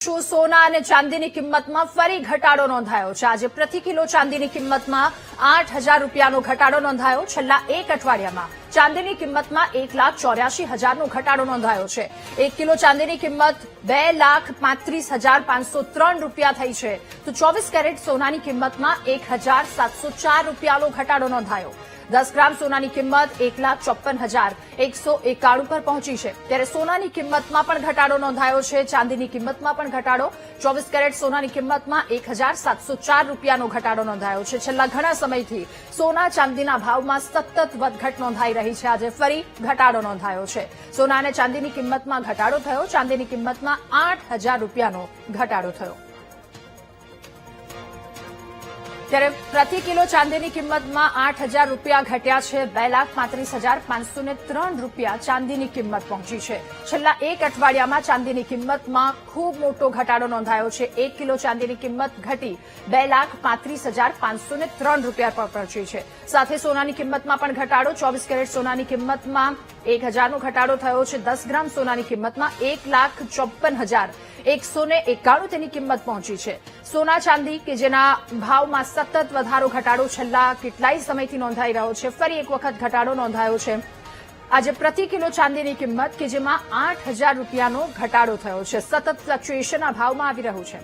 સોના અને ચાંદીની કિંમતમાં ફરી ઘટાડો નોંધાયો છે। આજે પ્રતિ કિલો ચાંદીની કિંમતમાં 8,000 રૂપિયાનો ઘટાડો નોંધાયો। છેલ્લા એક અઠવાડિયામાં ચાંદીની કિંમતમાં 1,84,000નો ઘટાડો નોંધાયો છે। 1 કિલો ચાંદીની કિંમત 2,35,503 રૂપિયા થઈ છે, તો 24 કેરેટ સોનાની કિંમતમાં 1,704 રૂપિયાનો ઘટાડો નોંધાયો। 10 ગ્રામ સોનાની કિંમત 1,54,191 પર પહોંચી છે, ત્યારે સોનાની કિંમતમાં પણ ઘટાડો નોંધાયો છે। ચાંદીની કિંમતમાં પણ ઘટાડો, 24 કેરેટ સોનાની કિંમતમાં 1,704 રૂપિયાનો ઘટાડો નોંધાયો છે। છેલ્લા ઘણા સમયથી સોના ચાંદીના ભાવમાં સતત વધઘટ નોંધાઈ રહી છે। આજે ફરી ઘટાડો નોંધાયો છે। સોના અને ચાંદીની કિંમતમાં ઘટાડો થયો, ચાંદીની કિંમતમાં 8,000 રૂપિયાનો ઘટાડો થયો। ત્યારે પ્રતિ કિલો ચાંદીની કિંમતમાં 8,000 રૂપિયા ઘટ્યા છે। 2,35,503 રૂપિયા ચાંદીની કિંમત પહોંચી છે। છેલ્લા એક અઠવાડિયામાં ચાંદીની કિંમતમાં ખૂબ મોટો ઘટાડો નોંધાયો છે। 1 કિલો ચાંદીની કિંમત ઘટી 2,35,503 રૂપિયા પર પહોંચી છે। સાથે સોનાની કિંમતમાં પણ ઘટાડો, 24 કેરેટ સોનાની કિંમતમાં 1,000નો ઘટાડો થયો છે। 10 ગ્રામ સોનાની કિંમતમાં 1,54,191 તેની કિંમત પહોંચી છે। સોના ચાંદી કે જેના ભાવમાં સતત વધારો ઘટાડો છેલ્લા કેટલાય સમયથી નોંધાઈ રહ્યો છે, ફરી એક વખત ઘટાડો નોંધાયો છે। આજે પ્રતિ કિલો ચાંદીની કિંમત કે જેમાં 8,000 રૂપિયાનો ઘટાડો થયો છે। સતત ફ્લક્ચ્યુએશન આ ભાવમાં આવી રહ્યું છે।